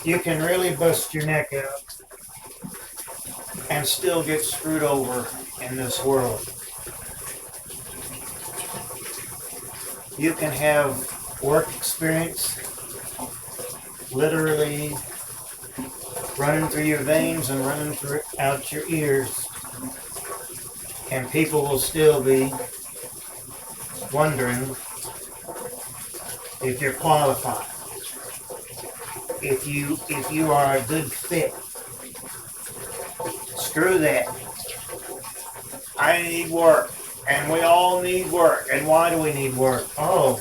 You can really bust your neck out and still get screwed over in this world. You can have work experience literally running through your veins and running through out your ears, and people will still be wondering if you're qualified, if you are a good fit. Screw that. I need work, and we all need work. And why do we need work? Oh,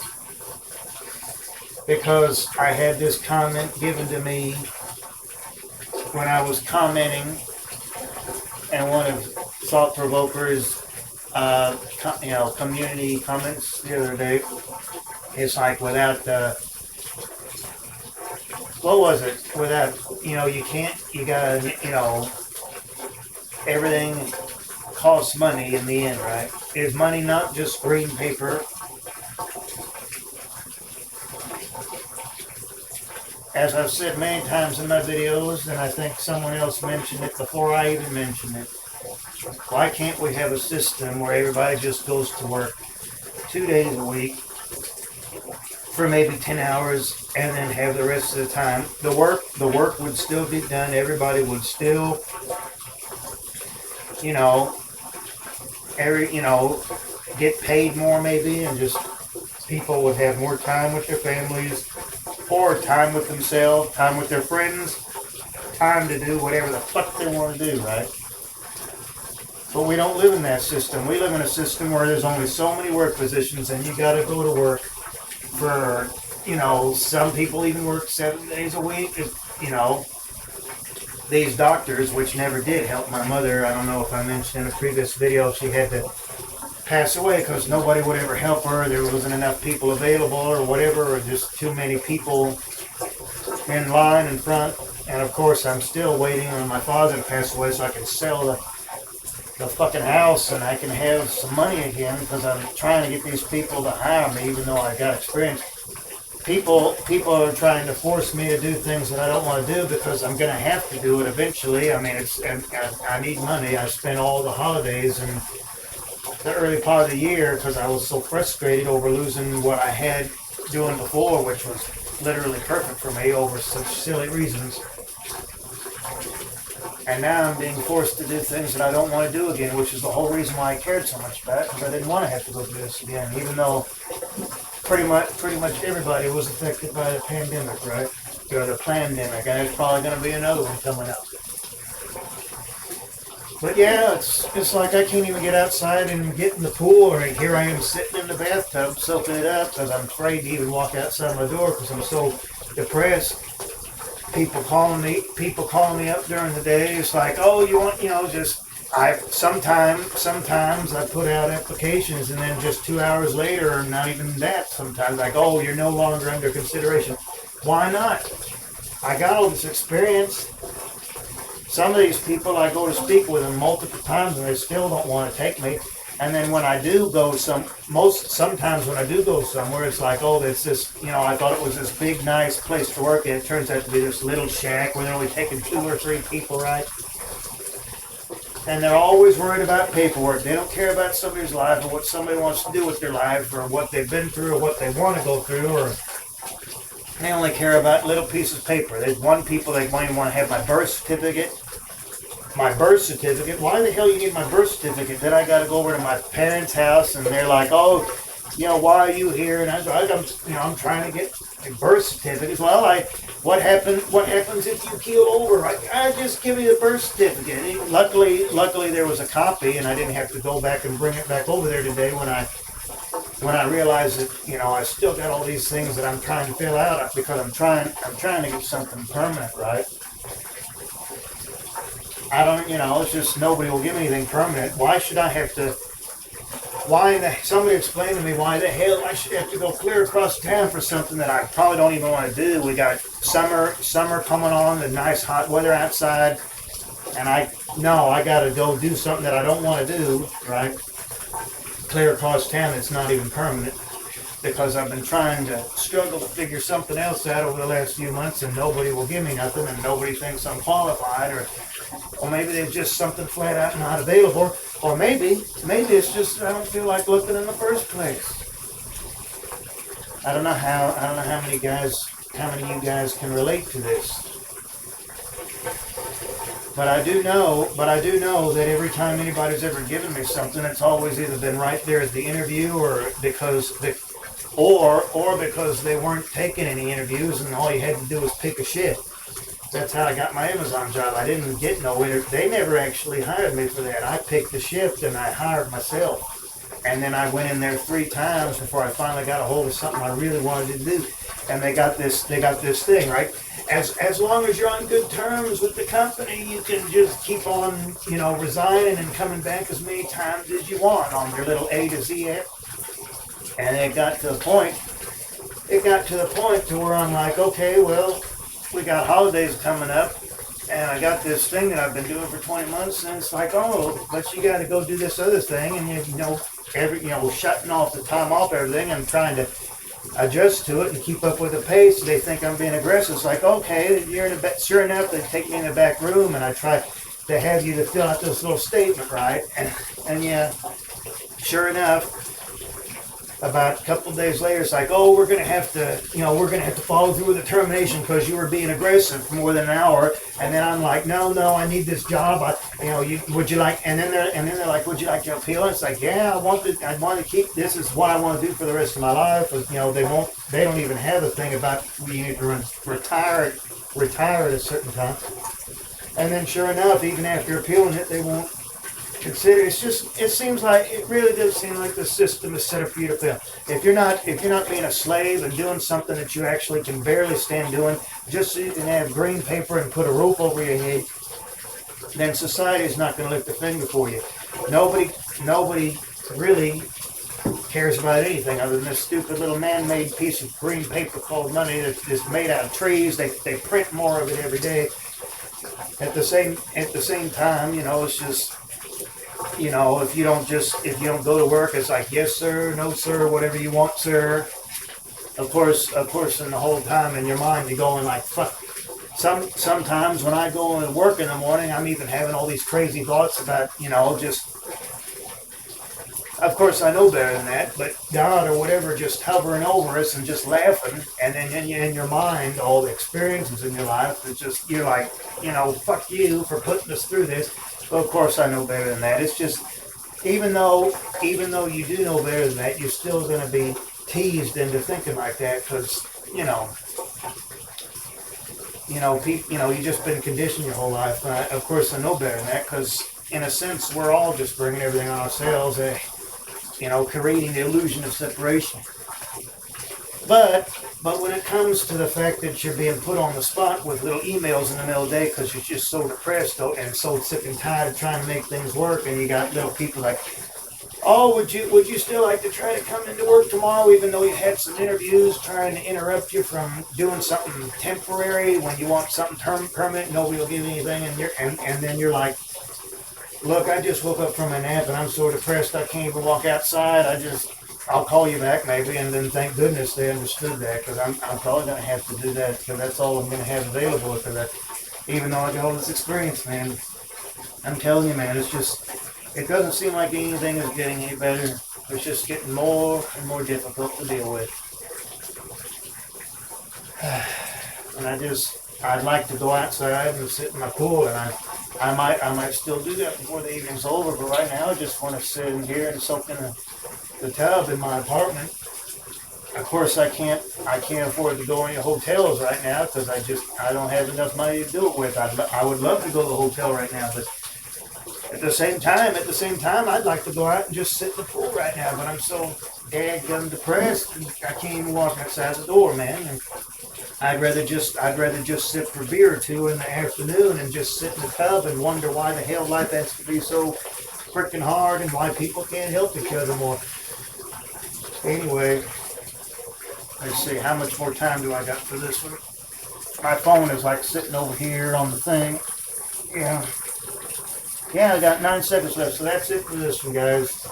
because I had this comment given to me when I was commenting, and one of Thought Provoker's, community comments the other day. It's like without what was it? Without, you can't. You gotta, everything costs money in the end, right? Is money not just green paper? As I've said many times in my videos, and I think someone else mentioned it before I even mentioned it, why can't we have a system where everybody just goes to work 2 days a week for maybe 10 hours and then have the rest of the time? The work would still be done. Everybody would still, get paid more maybe, and just people would have more time with their families, or time with themselves, time with their friends, time to do whatever the fuck they want to do, right? But we don't live in that system. We live in a system where there's only so many work positions, and you got to go to work for, some people even work 7 days a week. These doctors, which never did help my mother. I don't know if I mentioned in a previous video, she had to pass away because nobody would ever help her. There wasn't enough people available or whatever, or just too many people in line in front. And of course, I'm still waiting on my father to pass away so I can sell the fucking house and I can have some money again, because I'm trying to get these people to hire me even though I got experience. People are trying to force me to do things that I don't want to do because I'm going to have to do it eventually. I mean, I need money. I spent all the holidays and the early part of the year because I was so frustrated over losing what I had doing before, which was literally perfect for me, over such silly reasons. And now I'm being forced to do things that I don't want to do again, which is the whole reason why I cared so much about it, because I didn't want to have to go through this again, even though pretty much everybody was affected by the pandemic, right? Or the pandemic, and there's probably going to be another one coming up. But yeah, it's like I can't even get outside and get in the pool, or here I am sitting in the bathtub soaking it up because I'm afraid to even walk outside my door because I'm so depressed. People calling me up during the day. It's like, oh, you want, sometimes I put out applications and then just 2 hours later, or not even that, sometimes like, oh, you're no longer under consideration. Why not? I got all this experience. Some of these people, I go to speak with them multiple times and they still don't want to take me. And then when I do go sometimes when I do go somewhere, it's like, oh, it's this, I thought it was this big, nice place to work, and it turns out to be this little shack where they're only taking 2 or 3 people, right? And they're always worried about paperwork. They don't care about somebody's life or what somebody wants to do with their life or what they've been through or what they want to go through, or they only care about little pieces of paper. There's one people that won't even want to have my birth certificate. Why the hell you need my birth certificate? Then I got to go over to my parents' house, and they're like, oh, why are you here? And I'm trying to get a birth certificate. Well, what happens if you keel over? I just give you the birth certificate. Luckily there was a copy, and I didn't have to go back and bring it back over there today when I realized that, I still got all these things that I'm trying to fill out because I'm trying to get something permanent, right? I don't, it's just nobody will give me anything permanent. Why should I have to, somebody explain to me why the hell I should have to go clear across town for something that I probably don't even want to do. We got summer coming on, the nice hot weather outside, and I got to go do something that I don't want to do, right? Clear across town, it's not even permanent. because I've been trying to struggle to figure something else out over the last few months, and nobody will give me nothing, and nobody thinks I'm qualified, or maybe there's just something flat out not available, or maybe it's just I don't feel like looking in the first place. I don't know how many of you guys can relate to this. But I do know that every time anybody's ever given me something, it's always either been right there at the interview, or because they weren't taking any interviews, and all you had to do was pick a shift. That's how I got my Amazon job. I didn't get no interview. They never actually hired me for that. I picked the shift and I hired myself. And then I went in there 3 times before I finally got a hold of something I really wanted to do. And they got this thing, right? As long as you're on good terms with the company, you can just keep on, resigning and coming back as many times as you want on your little A to Z app. And it got to the point to where I'm like, okay, well, we got holidays coming up, and I got this thing that I've been doing for 20 months, and it's like, oh, but you got to go do this other thing, and shutting off the time off everything and trying to adjust to it and keep up with the pace. They think I'm being aggressive. It's like, okay, you're in the sure enough, they take me in the back room, and I try to have you to fill out this little statement, right? And yeah, sure enough, about a couple of days later, it's like, oh, we're gonna have to follow through with the termination because you were being aggressive for more than an hour. And then I'm like, no, I need this job. Would you like? And then they're like, would you like to appeal? And it's like, yeah, I want to keep. This is what I want to do for the rest of my life. They don't even have a thing about you need to retire at a certain time. And then sure enough, even after appealing it, they won't consider. It really does seem like the system is set up for you to fail. If you're not being a slave and doing something that you actually can barely stand doing, just so you can have green paper and put a roof over your head, then society is not going to lift a finger for you. Nobody really cares about anything other than this stupid little man-made piece of green paper called money that's made out of trees. They print more of it every day. At the same time, it's just, if you don't go to work, it's like, yes, sir, no, sir, whatever you want, sir. Of course, in the whole time in your mind, you're going like, fuck. Sometimes when I go to work in the morning, I'm even having all these crazy thoughts about, of course, I know better than that, but God or whatever just hovering over us and just laughing, and then in your mind, all the experiences in your life, it's just, you're like, fuck you for putting us through this. Well, of course, I know better than that. It's just, even though you do know better than that, you're still going to be teased into thinking like that because, you've just been conditioned your whole life. Of course, I know better than that because, in a sense, we're all just bringing everything on ourselves, creating the illusion of separation. But when it comes to the fact that you're being put on the spot with little emails in the middle of the day because you're just so depressed and so sick and tired of trying to make things work, and you got little people like, oh, would you still like to try to come into work tomorrow, even though you had some interviews trying to interrupt you from doing something temporary when you want something permanent? Nobody will give you anything, and then you're like, look, I just woke up from a nap and I'm so depressed I can't even walk outside. I'll call you back maybe, and then thank goodness they understood that, because I'm probably going to have to do that because that's all I'm going to have available. Even though I got all this experience, man, I'm telling you, man, it doesn't seem like anything is getting any better. It's just getting more and more difficult to deal with. And I'd like to go outside and sit in my pool, and I might still do that before the evening's over, but right now I just want to sit in here and soak in the tub in my apartment. Of course, I can't afford to go any hotels right now because I don't have enough money to do it with. I would love to go to the hotel right now, but at the same time, I'd like to go out and just sit in the pool right now. But I'm so daggum depressed, I can't even walk outside the door, man. And I'd rather just sit for a beer or two in the afternoon and just sit in the tub and wonder why the hell life has to be so freaking hard and why people can't help each other more. Anyway, let's see, how much more time do I got for this one? My phone is like sitting over here on the thing. Yeah, I got 9 seconds left, so that's it for this one, guys.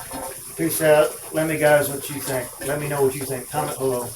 Peace out. Let me guys what you think. Let me know what you think. Comment below.